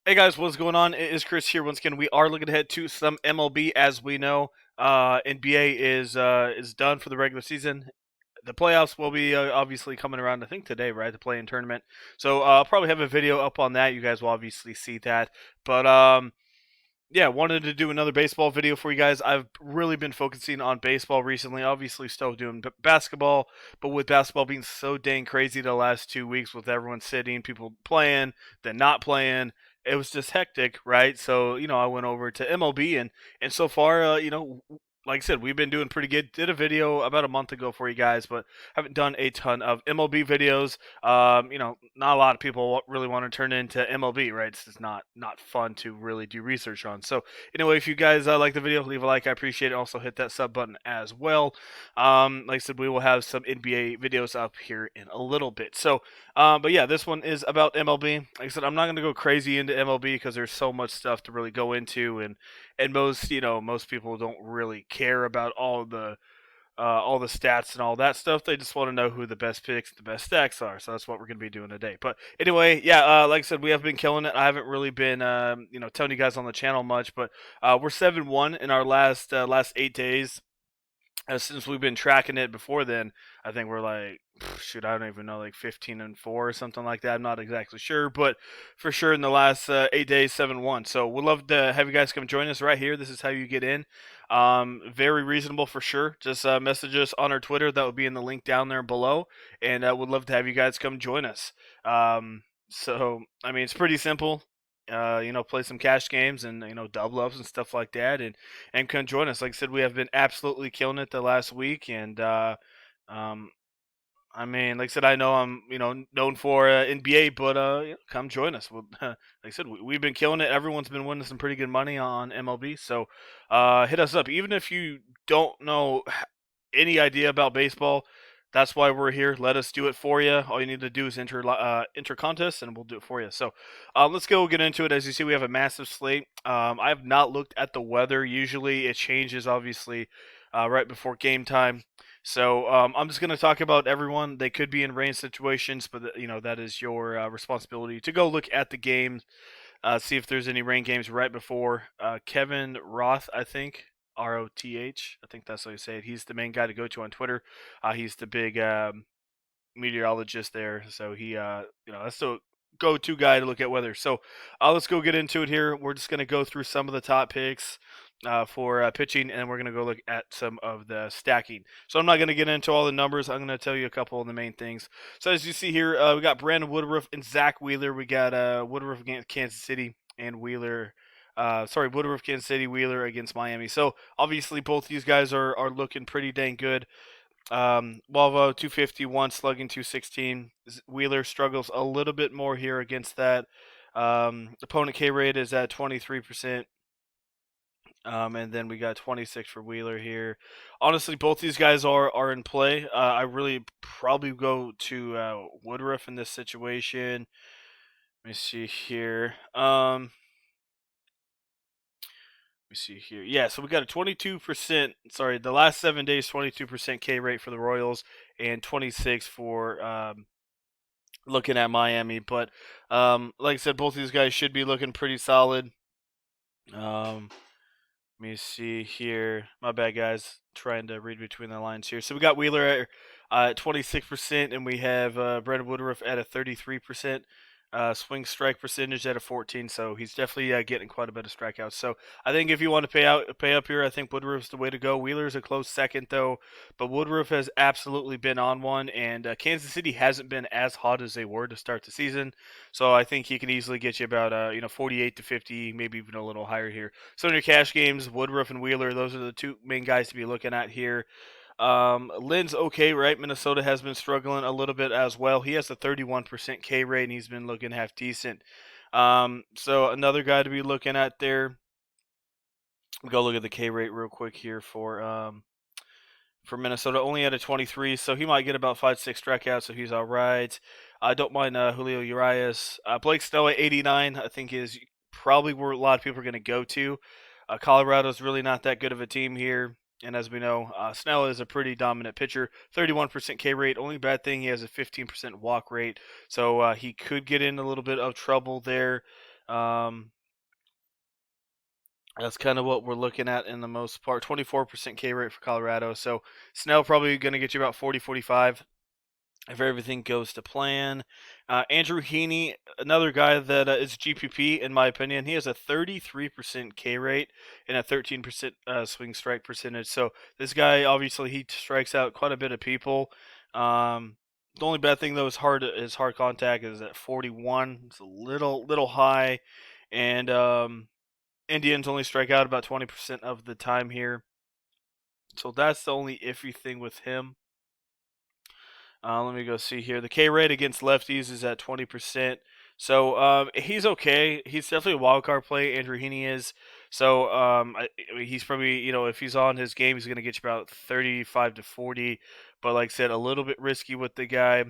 Hey guys, what's going on? It is Chris here once again. We are looking ahead to some MLB, as we know. NBA is done for the regular season. The playoffs will be obviously coming around. I think today, right? The play-in tournament. So I'll probably have a video up on that. You guys will obviously see that. But yeah, wanted to do another baseball video for you guys. I've really been focusing on baseball recently. Obviously, still doing basketball, but with basketball being so dang crazy the last 2 weeks, with everyone sitting, people playing, then not playing, it was just hectic, right? So I went over to MLB, and so far, like I said, we've been doing pretty good. Did a video about a month ago for you guys, but haven't done a ton of MLB videos. Not a lot of people really want to turn into MLB, right? It's just not fun to really do research on. So anyway, if you guys like the video, leave a like. I appreciate it. Also hit that sub button as well. Like I said, we will have some NBA videos up here in a little bit. So, but yeah, this one is about MLB. Like I said, I'm not going to go crazy into MLB because there's so much stuff to really go into, and most people don't really care about all the stats and all that stuff. They just want to know who the best picks, the best stacks are. So that's what we're going to be doing today. But anyway, yeah, like I said, we have been killing it. I haven't really been, telling you guys on the channel much, but we're 7-1 in our last 8 days. Since we've been tracking it before then, I think we're like, shoot, I don't even know, like 15-4 or something like that. I'm not exactly sure, but for sure in the last 8 days, 7-1. So we'd love to have you guys come join us right here. This is how you get in. Very reasonable for sure. Just message us on our Twitter. That would be in the link down there below, and would love to have you guys come join us. So I mean, it's pretty simple. Play some cash games and double ups and stuff like that, and come join us. Like I said, we have been absolutely killing it the last week, and um, I mean, like I said, I know I'm known for NBA, but come join us. Like I said, we've been killing it. Everyone's been winning some pretty good money on MLB, so hit us up. Even if you don't know any idea about baseball, that's why we're here. Let us do it for you. All you need to do is enter contests, and we'll do it for you. So let's go get into it. As you see, we have a massive slate. I have not looked at the weather. Usually, it changes obviously right before game time. So I'm just going to talk about everyone. They could be in rain situations, but that is your responsibility to go look at the games, see if there's any rain games right before. Kevin Roth, I think. Roth. I think that's how you say it. He's the main guy to go to on Twitter. He's the big meteorologist there, so he, that's the go-to guy to look at weather. So let's go get into it here. We're just gonna go through some of the top picks for pitching, and we're gonna go look at some of the stacking. So I'm not gonna get into all the numbers. I'm gonna tell you a couple of the main things. So as you see here, we got Brandon Woodruff and Zach Wheeler. We got Woodruff against Kansas City and Wheeler. Woodruff, Kansas City, Wheeler against Miami. So obviously both these guys are looking pretty dang good. Volvo 251, slugging 216. Wheeler struggles a little bit more here against that. Opponent K rate is at 23%. And then we got 26 for Wheeler here. Honestly, both these guys are in play. I really probably go to Woodruff in this situation. Let me see here. Let me see here. Yeah, so we got a 22%. Sorry, the last 7 days, 22% K rate for the Royals, and 26 for looking at Miami. But like I said, both these guys should be looking pretty solid. Let me see here. My bad, guys. Trying to read between the lines here. So we got Wheeler at 26%, and we have Brandon Woodruff at a 33%. Swing strike percentage at a 14, so he's definitely getting quite a bit of strikeouts. So I think if you want to pay up here, I think Woodruff's the way to go. Wheeler's a close second though, but Woodruff has absolutely been on one, and Kansas City hasn't been as hot as they were to start the season. So I think he can easily get you about 48 to 50, maybe even a little higher here. So in your cash games, Woodruff and Wheeler, those are the two main guys to be looking at here. Lynn's okay, right? Minnesota has been struggling a little bit as well. He has a 31% K rate, and he's been looking half decent. So another guy to be looking at there. We'll go look at the K rate real quick here for Minnesota. Only at a 23, so he might get about 5-6 strikeouts, so he's all right. I don't mind Julio Urias. Blake Snell at 89, I think is probably where a lot of people are going to go to. Colorado's really not that good of a team here. And as we know, Snell is a pretty dominant pitcher. 31% K rate. Only bad thing, he has a 15% walk rate. So he could get in a little bit of trouble there. Um, that's kind of what we're looking at in the most part. 24% K rate for Colorado. So Snell probably going to get you about 40, 45 if everything goes to plan. Andrew Heaney, another guy that is GPP in my opinion, he has a 33% K rate and a 13% swing strike percentage. So this guy obviously he strikes out quite a bit of people. The only bad thing though is hard contact is at 41. It's a little high, and Indians only strike out about 20% of the time here. So that's the only iffy thing with him. Let me go see here. The K rate against lefties is at 20%. So he's okay. He's definitely a wild card play. Andrew Heaney is. So I mean, he's probably, if he's on his game, he's going to get you about 35 to 40. But like I said, a little bit risky with the guy.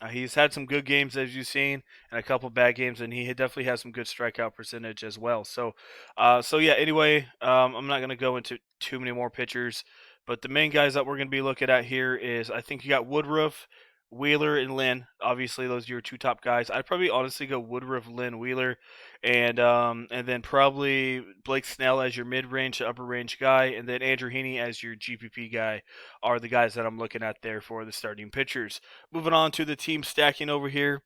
He's had some good games, as you've seen, and a couple bad games, and he definitely has some good strikeout percentage as well. So yeah. Anyway, I'm not going to go into too many more pitchers, but the main guys that we're going to be looking at here is I think you got Woodruff, Wheeler, and Lynn. Obviously, those are your two top guys. I'd probably honestly go Woodruff, Lynn, Wheeler, and then probably Blake Snell as your mid-range to upper-range guy, and then Andrew Heaney as your GPP guy are the guys that I'm looking at there for the starting pitchers. Moving on to the team stacking over here.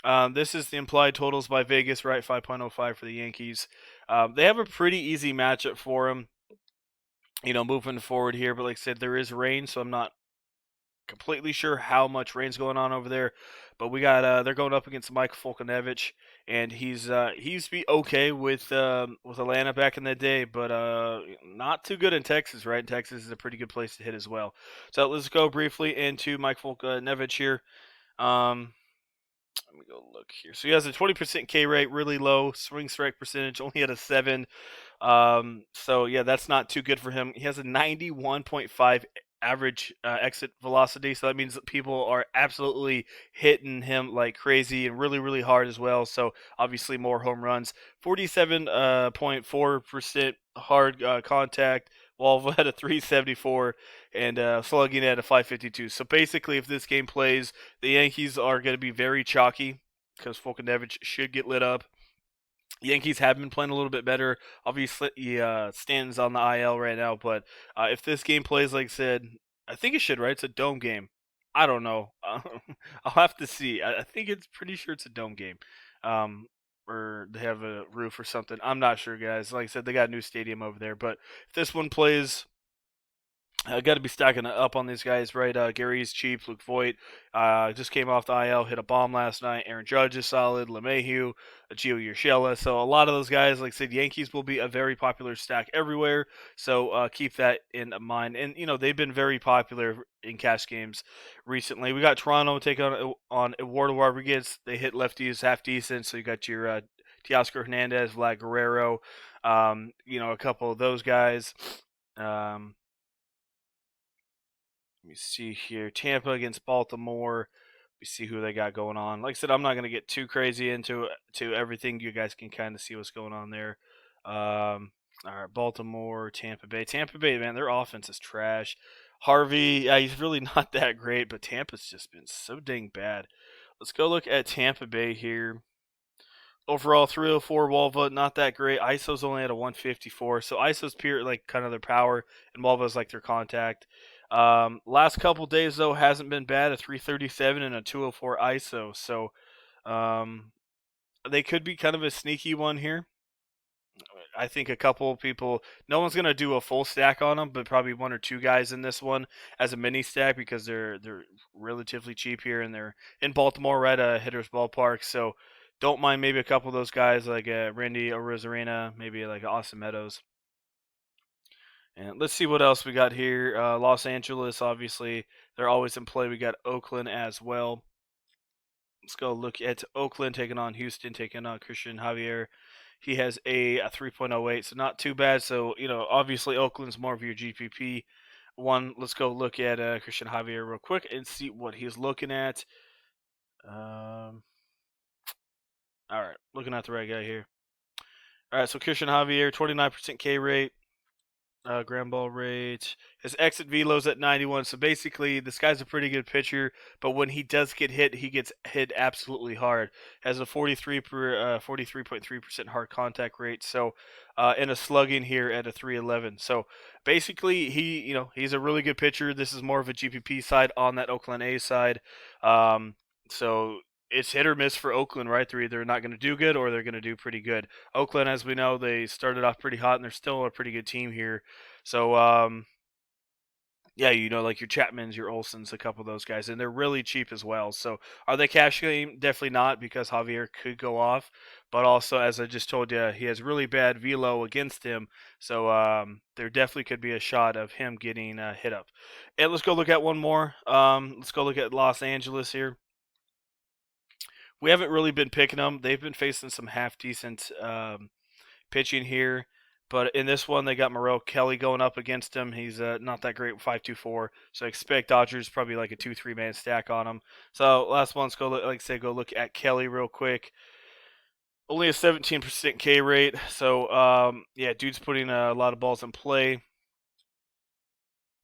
This is the implied totals by Vegas, right? 5.05 for the Yankees. They have a pretty easy matchup for them, moving forward here. But like I said, there is rain, so I'm not completely sure how much rain's going on over there. But we got they're going up against Mike Falkanevich, and he used to be okay with Atlanta back in the day, but not too good in Texas, right? Texas is a pretty good place to hit as well. So let's go briefly into Mike Falkanevich here. Um, Let me go look here. So he has a 20% K rate, really low swing strike percentage, only at a 7. So yeah, that's not too good for him. He has a 91.5 average exit velocity, so that means that people are absolutely hitting him like crazy and really hard as well. So obviously more home runs. 47.4% hard contact. Volvo had a 374 and slugging at a 552. So basically, if this game plays, the Yankees are going to be very chalky because Falkanevich should get lit up. Yankees have been playing a little bit better. Obviously, Stanton's on the IL right now, but if this game plays, like I said, I think it should, right? It's a dome game. I don't know. I'll have to see. I think it's pretty sure it's a dome game. Um, or they have a roof or something. I'm not sure, guys. Like I said, they got a new stadium over there. But if this one plays, got to be stacking up on these guys, right? Gary's cheap. Luke Voigt just came off the IL, hit a bomb last night. Aaron Judge is solid. LeMahieu, Gio Urshela. So a lot of those guys, like I said, Yankees will be a very popular stack everywhere. So keep that in mind. And they've been very popular in cash games recently. We got Toronto take on Eduardo Rodriguez. They hit lefties half decent. So you got your Teoscar Hernandez, Vlad Guerrero. A couple of those guys. Let me see here. Tampa against Baltimore. We see who they got going on. Like I said, I'm not going to get too crazy into everything. You guys can kind of see what's going on there. All right, Baltimore, Tampa Bay. Tampa Bay, man, their offense is trash. Harvey, yeah, he's really not that great, but Tampa's just been so dang bad. Let's go look at Tampa Bay here. Overall, 304 Walva, not that great. ISO's only at a 154, so ISO's pure like kind of their power, and Walva's like their contact. Last couple days though hasn't been bad. A 337 and a 204 ISO, so um, they could be kind of a sneaky one here. I think a couple of people, no one's gonna do a full stack on them, but probably one or two guys in this one as a mini stack because they're relatively cheap here and they're in Baltimore, right? Hitter's Ballpark, so don't mind maybe a couple of those guys like Randy Arozarena, maybe like Austin Meadows. And let's see what else we got here. Los Angeles, obviously, they're always in play. We got Oakland as well. Let's go look at Oakland taking on Houston, taking on Christian Javier. He has a 3.08, so not too bad. So, obviously Oakland's more of your GPP one. Let's go look at Christian Javier real quick and see what he's looking at. All right, looking at the right guy here. All right, so Christian Javier, 29% K rate. ground ball rate. His exit velo's at 91. So basically, this guy's a pretty good pitcher. But when he does get hit, he gets hit absolutely hard. Has a 43.3% hard contact rate. So, and a slugging here at a 311. So basically, he's a really good pitcher. This is more of a GPP side on that Oakland A side. So it's hit or miss for Oakland, right? They're either not going to do good or they're going to do pretty good. Oakland, as we know, they started off pretty hot and they're still a pretty good team here. So, yeah, like your Chapmans, your Olsons, a couple of those guys, and they're really cheap as well. So, are they cash game? Definitely not, because Javier could go off. But also, as I just told you, he has really bad velo against him. So, there definitely could be a shot of him getting hit up. And let's go look at one more. Let's go look at Los Angeles here. We haven't really been picking them. They've been facing some half decent pitching here. But in this one, they got Morel Kelly going up against him. He's not that great with 5.24. So I expect Dodgers probably like a 2-3 man stack on him. So last one, let's go, like I said, go look at Kelly real quick. Only a 17% K rate. So, yeah, dude's putting a lot of balls in play.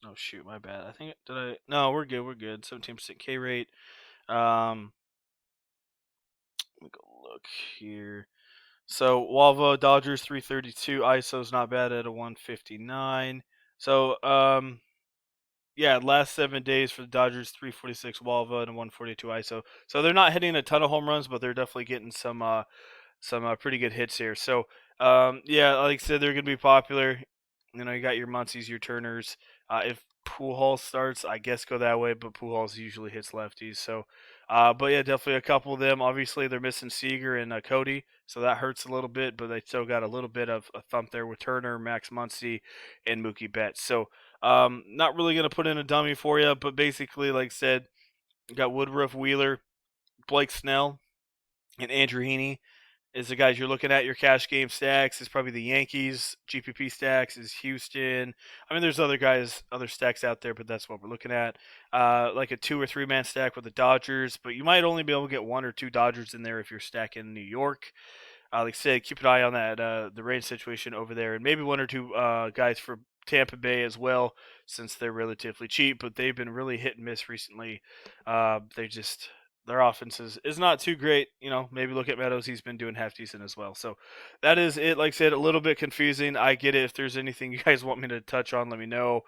Oh, shoot, my bad. I think, no, we're good, 17% K rate. Let me go look here. So Walvo Dodgers 332, ISO's not bad at a 159. So yeah, last 7 days for the Dodgers 346 Walvo and a 142 ISO. So they're not hitting a ton of home runs, but they're definitely getting some pretty good hits here. So yeah, like I said, they're gonna be popular. You got your Muncies, your Turners. If Pujols starts, I guess go that way, but Pujols usually hits lefties. So, but yeah, definitely a couple of them. Obviously, they're missing Seager and Cody, so that hurts a little bit. But they still got a little bit of a thump there with Turner, Max Muncy, and Mookie Betts. So, not really gonna put in a dummy for you, but basically, like I said, you got Woodruff, Wheeler, Blake Snell, and Andrew Heaney is the guys you're looking at. Your cash game stacks is probably the Yankees. GPP stacks is Houston. I mean, there's other guys, other stacks out there, but that's what we're looking at. Like a 2 or 3 man stack with the Dodgers, but you might only be able to get 1 or 2 Dodgers in there if you're stacking New York. Like I said, keep an eye on that the rain situation over there, and maybe 1 or 2 guys for Tampa Bay as well, since they're relatively cheap, but they've been really hit and miss recently. Their offense is not too great. Maybe look at Meadows; he's been doing half decent as well. So that is it. Like I said, a little bit confusing. I get it. If there's anything you guys want me to touch on, let me know.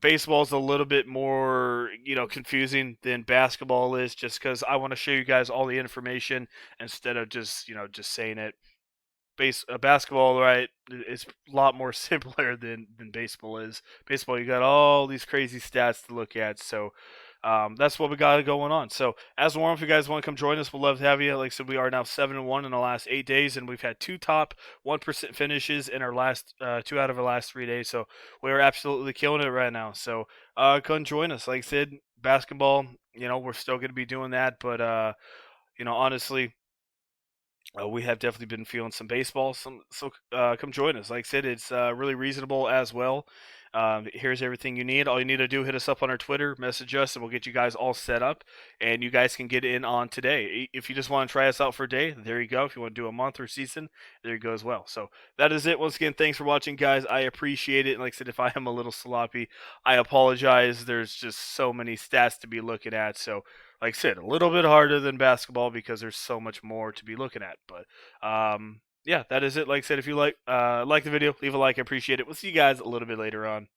Baseball's a little bit more, confusing than basketball is, just because I want to show you guys all the information instead of just saying it. Basketball, right, is a lot more simpler than baseball is. Baseball, you got all these crazy stats to look at, so that's what we got going on. So as normal, if you guys want to come join us, we'd love to have you. Like I said, we are now 7-1 in the last 8 days, and we've had 2 top 1% finishes in our last 2 out of our last 3 days. So we are absolutely killing it right now. So come join us. Like I said, basketball, we're still going to be doing that, but honestly, we have definitely been feeling some baseball. So come join us. Like I said, it's really reasonable as well. Here's everything you need. All you need to do, hit us up on our Twitter, message us, and we'll get you guys all set up. And you guys can get in on today. If you just want to try us out for a day, there you go. If you want to do a month or season, there you go as well. So that is it. Once again, thanks for watching, guys. I appreciate it. And like I said, if I am a little sloppy, I apologize. There's just so many stats to be looking at. So like I said, a little bit harder than basketball because there's so much more to be looking at. But yeah, that is it. Like I said, if you like the video, leave a like. I appreciate it. We'll see you guys a little bit later on.